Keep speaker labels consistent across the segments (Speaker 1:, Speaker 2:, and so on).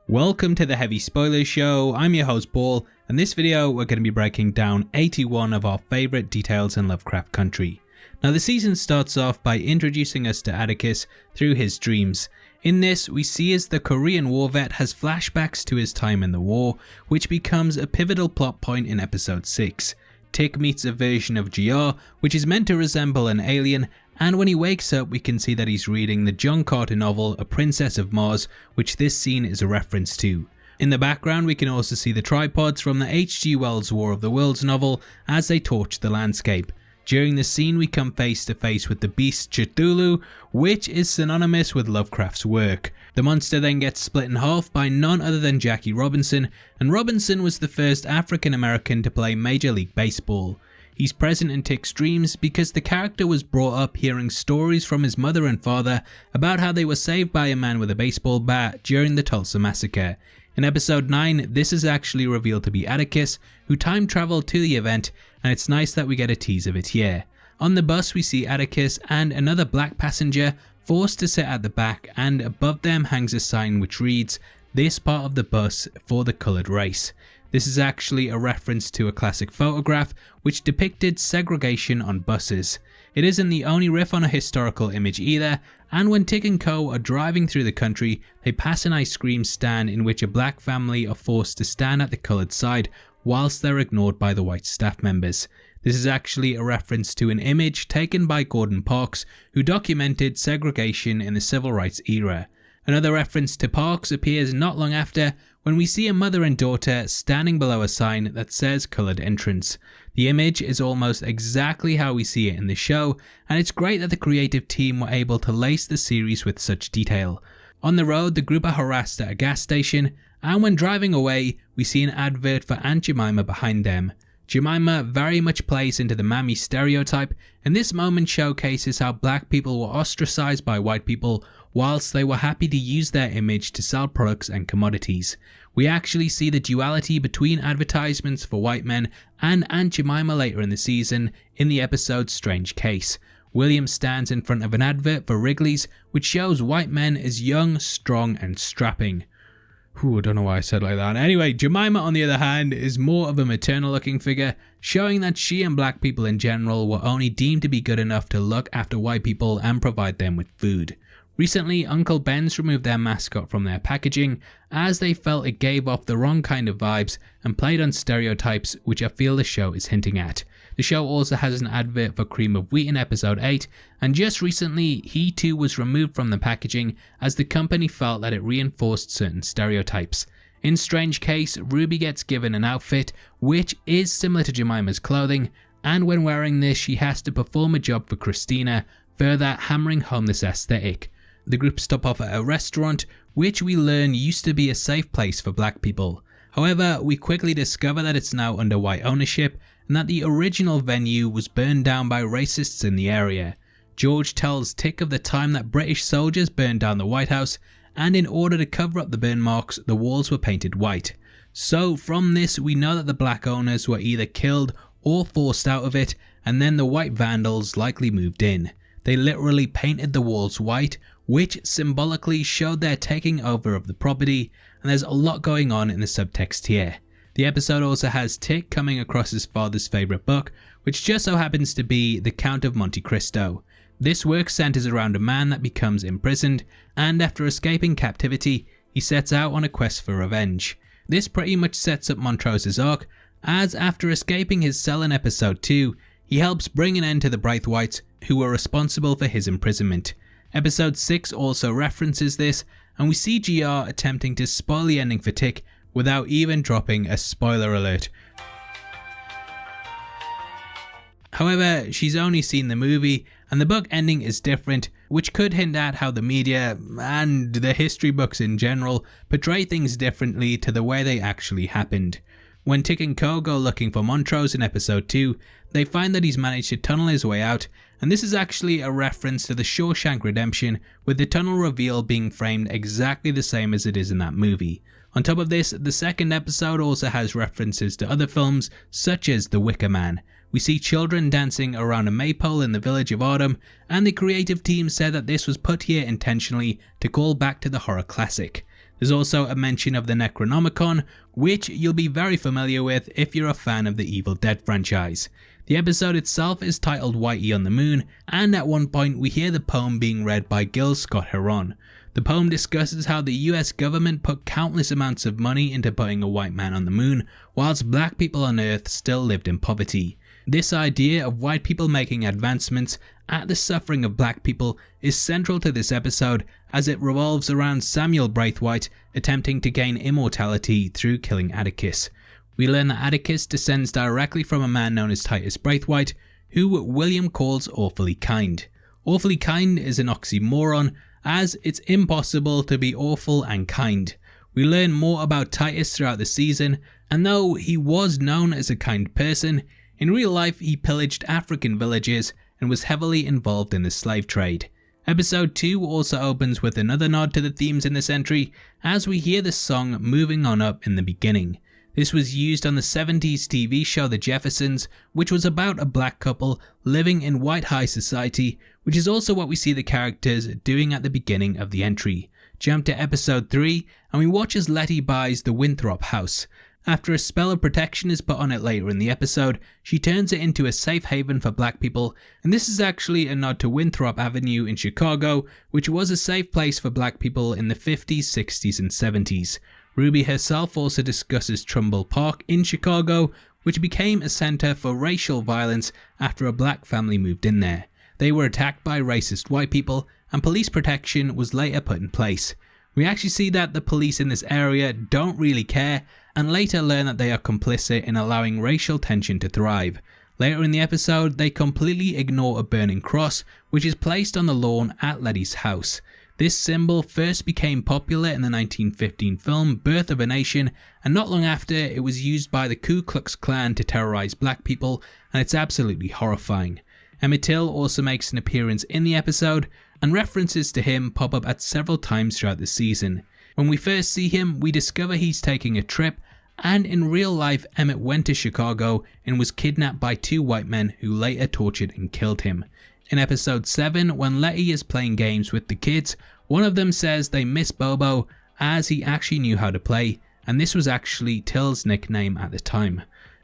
Speaker 1: Welcome to the Heavy Spoilers Show. I'm your host Paul, and this video we're going to be breaking down 81 of our favourite details in Lovecraft Country. Now the season starts off by introducing us to Atticus through his dreams. In this we see as the Korean War vet has flashbacks to his time in the war, which becomes a pivotal plot point in episode 6. Tick meets a version of GR which is meant to resemble an alien, and when he wakes up we can see that he's reading the John Carter novel A Princess of Mars, which this scene is a reference to. In the background we can also see the tripods from the H.G. Wells War of the Worlds novel as they torch the landscape. During this scene we come face to face with the beast Cthulhu, which is synonymous with Lovecraft's work. The monster then gets split in half by none other than Jackie Robinson, and Robinson was the first African American to play Major League Baseball. He's present in Tick's dreams because the character was brought up hearing stories from his mother and father about how they were saved by a man with a baseball bat during the Tulsa Massacre. In episode 9, this is actually revealed to be Atticus, who time travelled to the event, and it's nice that we get a tease of it here. On the bus we see Atticus and another black passenger forced to sit at the back, and above them hangs a sign which reads, "This part of the bus for the coloured race." This is actually a reference to a classic photograph which depicted segregation on buses. It isn't the only riff on a historical image either, and when Tick and Co are driving through the country, they pass an ice cream stand in which a black family are forced to stand at the coloured side whilst they're ignored by the white staff members. This is actually a reference to an image taken by Gordon Parks, who documented segregation in the civil rights era. Another reference to Parks appears not long after when we see a mother and daughter standing below a sign that says coloured entrance. The image is almost exactly how we see it in the show, and it's great that the creative team were able to lace the series with such detail. On the road, the group are harassed at a gas station, and when driving away, we see an advert for Aunt Jemima behind them. Jemima very much plays into the mammy stereotype, and this moment showcases how black people were ostracized by white people whilst they were happy to use their image to sell products and commodities. We actually see the duality between advertisements for white men and Aunt Jemima later in the season in the episode Strange Case. William stands in front of an advert for Wrigley's which shows white men as young, strong and strapping. I don't know why I said it like that. Anyway, Jemima on the other hand is more of a maternal looking figure, showing that she and black people in general were only deemed to be good enough to look after white people and provide them with food. Recently, Uncle Ben's removed their mascot from their packaging as they felt it gave off the wrong kind of vibes and played on stereotypes which I feel the show is hinting at. The show also has an advert for Cream of Wheat in episode 8, and just recently he too was removed from the packaging as the company felt that it reinforced certain stereotypes. In Strange Case, Ruby gets given an outfit which is similar to Jemima's clothing, and when wearing this she has to perform a job for Christina, further hammering home this aesthetic. The group stop off at a restaurant, which we learn used to be a safe place for black people. However, we quickly discover that it's now under white ownership, and that the original venue was burned down by racists in the area. George tells Tick of the time that British soldiers burned down the White House, and in order to cover up the burn marks, the walls were painted white. So from this we know that the black owners were either killed or forced out of it, and then the white vandals likely moved in. They literally painted the walls white, which symbolically showed their taking over of the property, and there's a lot going on in the subtext here. The episode also has Tick coming across his father's favourite book, which just so happens to be The Count of Monte Cristo. This work centres around a man that becomes imprisoned, and after escaping captivity, he sets out on a quest for revenge. This pretty much sets up Montrose's arc, as after escaping his cell in episode 2, he helps bring an end to the Braithwaites, who were responsible for his imprisonment. Episode 6 also references this, and we see GR attempting to spoil the ending for Tick without even dropping a spoiler alert. However, she's only seen the movie, and the book ending is different, which could hint at how the media, and the history books in general, portray things differently to the way they actually happened. When Tick and Co go looking for Montrose in episode 2, they find that he's managed to tunnel his way out, and this is actually a reference to the Shawshank Redemption, with the tunnel reveal being framed exactly the same as it is in that movie. On top of this, the second episode also has references to other films such as The Wicker Man. We see children dancing around a maypole in the village of Autumn, and the creative team said that this was put here intentionally to call back to the horror classic. There's also a mention of the Necronomicon, which you'll be very familiar with if you're a fan of the Evil Dead franchise. The episode itself is titled Whitey on the Moon, and at one point we hear the poem being read by Gil Scott-Heron. The poem discusses how the US government put countless amounts of money into putting a white man on the moon, whilst black people on Earth still lived in poverty. This idea of white people making advancements at the suffering of black people is central to this episode, as it revolves around Samuel Braithwaite attempting to gain immortality through killing Atticus. We learn that Atticus descends directly from a man known as Titus Braithwaite, who William calls awfully kind. Awfully kind is an oxymoron, as it's impossible to be awful and kind. We learn more about Titus throughout the season, and though he was known as a kind person, in real life he pillaged African villages and was heavily involved in the slave trade. Episode 2 also opens with another nod to the themes in this entry, as we hear the song Moving On Up in the beginning. This was used on the 70s TV show The Jeffersons, which was about a black couple living in white high society, which is also what we see the characters doing at the beginning of the entry. Jump to episode 3 and we watch as Letty buys the Winthrop house. After a spell of protection is put on it later in the episode, she turns it into a safe haven for black people, and this is actually a nod to Winthrop Avenue in Chicago, which was a safe place for black people in the 50s, 60s and 70s. Ruby herself also discusses Trumbull Park in Chicago, which became a centre for racial violence after a black family moved in there. They were attacked by racist white people, and police protection was later put in place. We actually see that the police in this area don't really care, and later learn that they are complicit in allowing racial tension to thrive. Later in the episode, they completely ignore a burning cross, which is placed on the lawn at Letty's house. This symbol first became popular in the 1915 film Birth of a Nation, and not long after it was used by the Ku Klux Klan to terrorize black people, and it's absolutely horrifying. Emmett Till also makes an appearance in the episode, and references to him pop up at several times throughout the season. When we first see him, we discover he's taking a trip, and in real life Emmett went to Chicago and was kidnapped by two white men who later tortured and killed him. In episode 7, when Letty is playing games with the kids, one of them says they miss Bobo as he actually knew how to play, and this was actually Till's nickname at the time.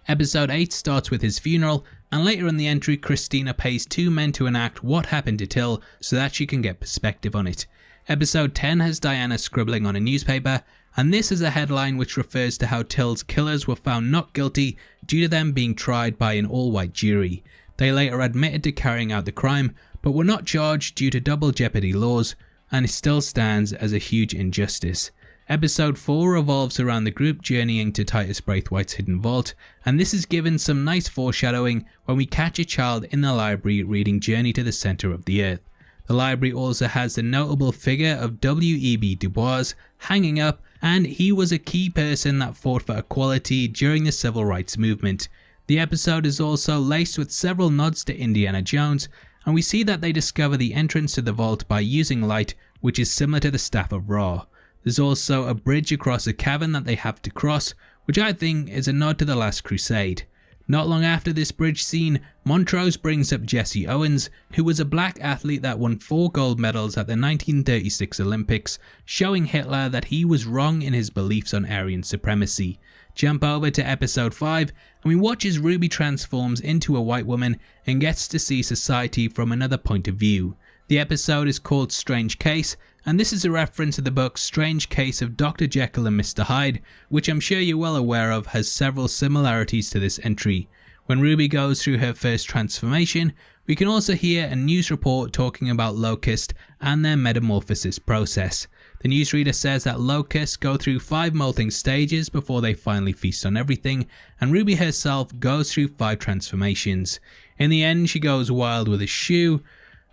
Speaker 1: Episode 8 starts with his funeral, and later in the entry Christina pays two men to enact what happened to Till so that she can get perspective on it. Episode 10 has Diana scribbling on a newspaper, and this is a headline which refers to how Till's killers were found not guilty due to them being tried by an all-white jury. They later admitted to carrying out the crime, but were not charged due to double jeopardy laws, and it still stands as a huge injustice. Episode 4 revolves around the group journeying to Titus Braithwaite's hidden vault, and this is given some nice foreshadowing when we catch a child in the library reading Journey to the Center of the Earth. The library also has the notable figure of W.E.B. Du Bois hanging up, and he was a key person that fought for equality during the civil rights movement. The episode is also laced with several nods to Indiana Jones, and we see that they discover the entrance to the vault by using light, which is similar to the Staff of Ra. There's also a bridge across a cavern that they have to cross, which I think is a nod to the Last Crusade. Not long after this bridge scene, Montrose brings up Jesse Owens, who was a black athlete that won 4 gold medals at the 1936 Olympics, showing Hitler that he was wrong in his beliefs on Aryan supremacy. Jump over to episode 5 and we watch as Ruby transforms into a white woman and gets to see society from another point of view. The episode is called Strange Case, and this is a reference to the book Strange Case of Dr. Jekyll and Mr. Hyde, which I'm sure you're well aware of has several similarities to this entry. When Ruby goes through her first transformation, we can also hear a news report talking about Locust and their metamorphosis process. The newsreader says that locusts go through 5 molting stages before they finally feast on everything, and Ruby herself goes through 5 transformations. In the end, she goes wild with a shoe,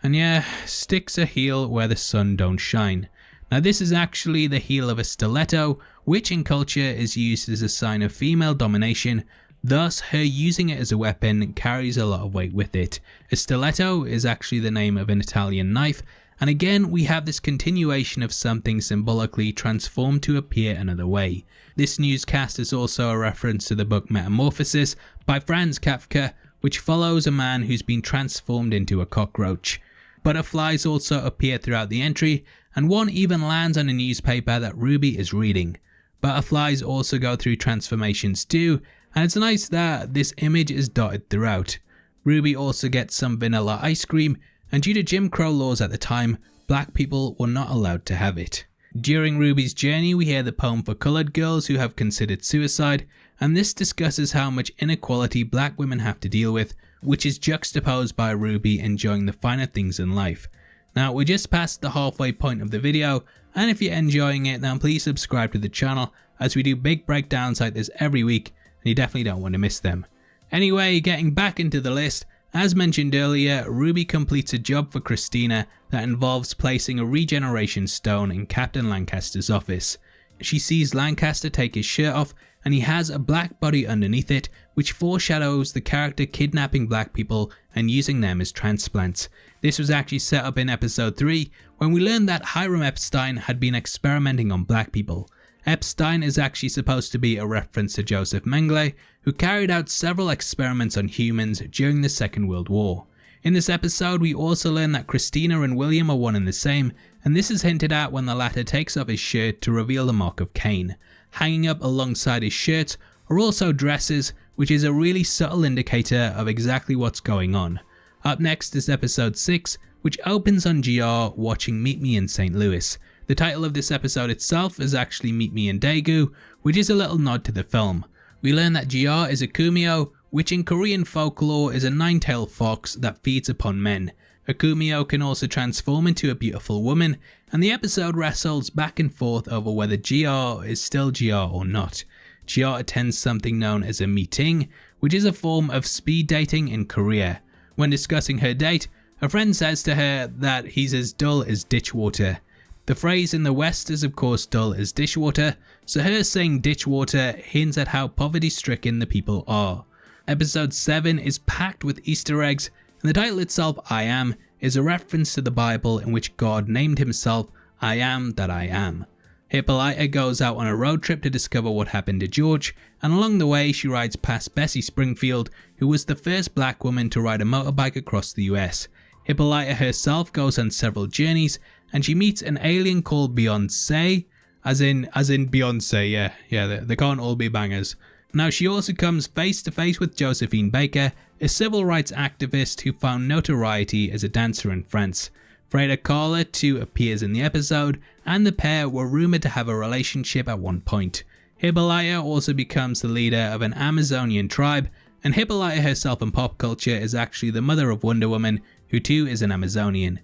Speaker 1: and yeah, sticks a heel where the sun don't shine. Now this is actually the heel of a stiletto, which in culture is used as a sign of female domination, thus her using it as a weapon carries a lot of weight with it. A stiletto is actually the name of an Italian knife, and again we have this continuation of something symbolically transformed to appear another way. This newscast is also a reference to the book Metamorphosis by Franz Kafka, which follows a man who's been transformed into a cockroach. Butterflies also appear throughout the entry, and one even lands on a newspaper that Ruby is reading. Butterflies also go through transformations too, and it's nice that this image is dotted throughout. Ruby also gets some vanilla ice cream, and due to Jim Crow laws at the time, black people were not allowed to have it. During Ruby's journey, we hear the poem for colored girls who have considered suicide, and this discusses how much inequality black women have to deal with, which is juxtaposed by Ruby enjoying the finer things in life. Now, we're just past the halfway point of the video, and if you're enjoying it, then please subscribe to the channel, as we do big breakdowns like this every week, and you definitely don't want to miss them. Anyway, getting back into the list, as mentioned earlier, Ruby completes a job for Christina that involves placing a regeneration stone in Captain Lancaster's office. She sees Lancaster take his shirt off, and he has a black body underneath it, which foreshadows the character kidnapping black people and using them as transplants. This was actually set up in episode 3, when we learned that Hiram Epstein had been experimenting on black people. Epstein is actually supposed to be a reference to Joseph Mengele, who carried out several experiments on humans during the Second World War. In this episode, we also learn that Christina and William are one and the same, and this is hinted at when the latter takes off his shirt to reveal the mark of Cain. Hanging up alongside his shirts are also dresses, which is a really subtle indicator of exactly what's going on. Up next is episode 6, which opens on GR watching Meet Me in St. Louis. The title of this episode itself is actually Meet Me in Daegu, which is a little nod to the film. We learn that GR is a kumyo, which in Korean folklore is a nine-tailed fox that feeds upon men. A kumyo can also transform into a beautiful woman, and the episode wrestles back and forth over whether GR is still GR or not. GR attends something known as a meeting, which is a form of speed dating in Korea. When discussing her date, a friend says to her that he's as dull as ditch water. The phrase in the West is of course dull as dishwater, so her saying ditch water hints at how poverty-stricken the people are. Episode 7 is packed with Easter eggs, and the title itself, I Am, is a reference to the Bible in which God named himself I Am That I Am. Hippolyta goes out on a road trip to discover what happened to George, and along the way she rides past Bessie Springfield, who was the first black woman to ride a motorbike across the US. Hippolyta herself goes on several journeys, and she meets an alien called Beyonce, as in Beyonce, yeah, they can't all be bangers. Now she also comes face to face with Josephine Baker, a civil rights activist who found notoriety as a dancer in France. Freda Kahlo too appears in the episode, and the pair were rumoured to have a relationship at one point. Hippolyta also becomes the leader of an Amazonian tribe, and Hippolyta herself in pop culture is actually the mother of Wonder Woman, who too is an Amazonian.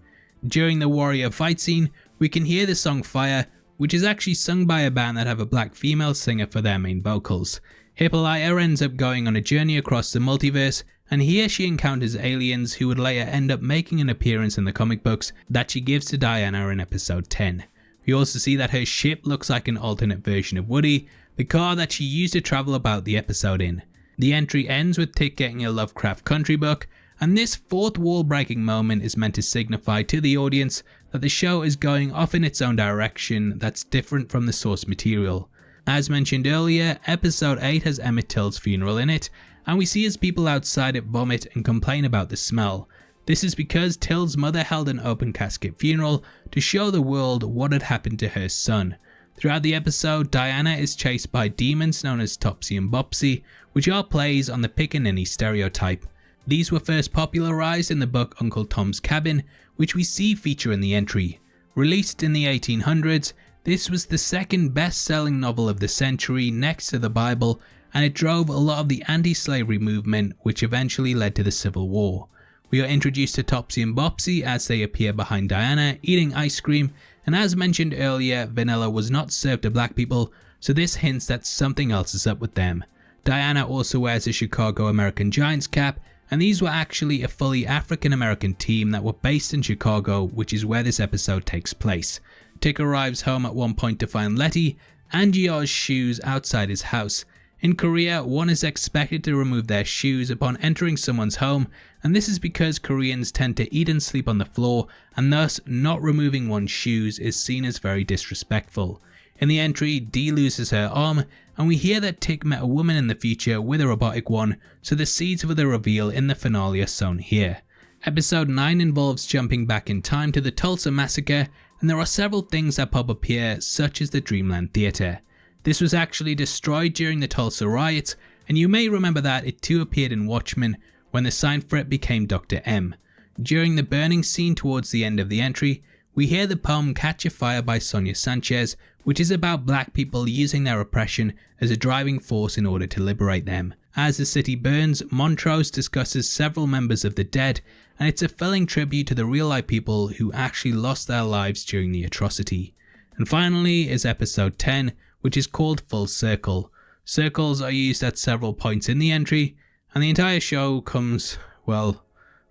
Speaker 1: During the warrior fight scene, we can hear the song Fire, which is actually sung by a band that have a black female singer for their main vocals. Hippolyta ends up going on a journey across the multiverse, and here she encounters aliens who would later end up making an appearance in the comic books that she gives to Diana in episode 10. We also see that her ship looks like an alternate version of Woody, the car that she used to travel about the episode in. The entry ends with Tick getting a Lovecraft Country book, and this fourth wall breaking moment is meant to signify to the audience that the show is going off in its own direction that's different from the source material. As mentioned earlier, episode 8 has Emmett Till's funeral in it, and we see his people outside it vomit and complain about the smell. This is because Till's mother held an open casket funeral to show the world what had happened to her son. Throughout the episode, Diana is chased by demons known as Topsy and Bopsy, which are plays on the Pickaninny stereotype. These were first popularized in the book Uncle Tom's Cabin, which we see feature in the entry. Released in the 1800s, this was the second best-selling novel of the century next to the Bible, and it drove a lot of the anti-slavery movement, which eventually led to the Civil War. We are introduced to Topsy and Bopsy as they appear behind Diana, eating ice cream, and as mentioned earlier, vanilla was not served to black people, so this hints that something else is up with them. Diana also wears a Chicago American Giants cap, and these were actually a fully African American team that were based in Chicago, which is where this episode takes place. Tick arrives home at one point to find Letty and GR's shoes outside his house. In Korea, one is expected to remove their shoes upon entering someone's home, and this is because Koreans tend to eat and sleep on the floor, and thus not removing one's shoes is seen as very disrespectful. In the entry, Dee loses her arm, and we hear that Tick met a woman in the future with a robotic one, so the seeds for the reveal in the finale are sown here. Episode 9 involves jumping back in time to the Tulsa Massacre, and there are several things that pop up here, such as the Dreamland Theatre. This was actually destroyed during the Tulsa riots, and you may remember that it too appeared in Watchmen when the sign for it became Dr. M. During the burning scene towards the end of the entry, we hear the poem Catch a Fire by Sonia Sanchez, which is about black people using their oppression as a driving force in order to liberate them. As the city burns, Montrose discusses several members of the dead, and it's a filling tribute to the real life people who actually lost their lives during the atrocity. And finally is episode 10, which is called Full Circle. Circles are used at several points in the entry, and the entire show comes, well,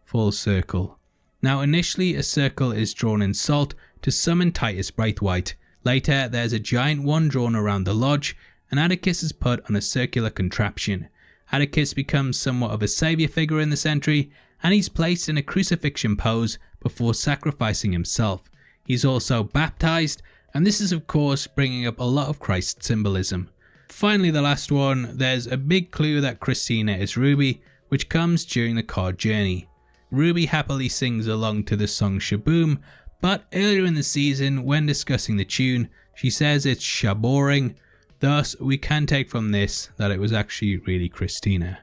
Speaker 1: full circle. Now initially a circle is drawn in salt to summon Titus Braithwaite. Later there's a giant one drawn around the lodge, and Atticus is put on a circular contraption. Atticus becomes somewhat of a saviour figure in this entry, and he's placed in a crucifixion pose before sacrificing himself. He's also baptised, and this is of course bringing up a lot of Christ symbolism. Finally, the last one, there's a big clue that Christina is Ruby, which comes during the car journey. Ruby happily sings along to the song Shaboom, but earlier in the season when discussing the tune, she says it's shaboring, thus we can take from this that it was actually really Christina.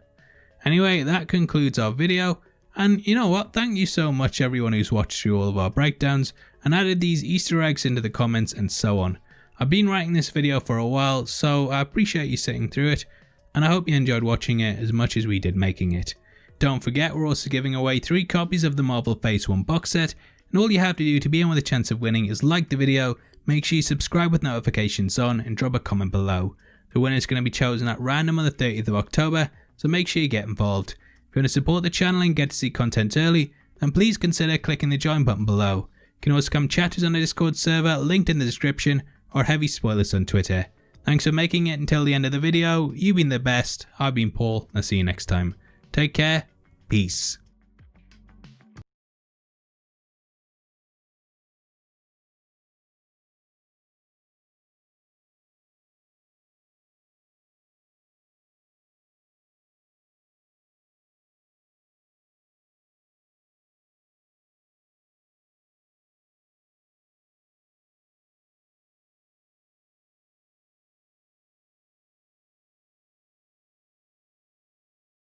Speaker 1: Anyway, that concludes our video, and you know what, thank you so much everyone who's watched through all of our breakdowns and added these Easter eggs into the comments and so on. I've been writing this video for a while, so I appreciate you sitting through it, and I hope you enjoyed watching it as much as we did making it. Don't forget, we're also giving away 3 copies of the Marvel Phase 1 box set, and all you have to do to be in with a chance of winning is like the video, make sure you subscribe with notifications on, and drop a comment below. The winner is going to be chosen at random on the 30th of October, so make sure you get involved. If you want to support the channel and get to see content early, then please consider clicking the join button below. You can also come chat us on the Discord server, linked in the description, or heavy spoilers on Twitter. Thanks for making it until the end of the video. You've been the best. I've been Paul. I'll see you next time. Take care. Peace.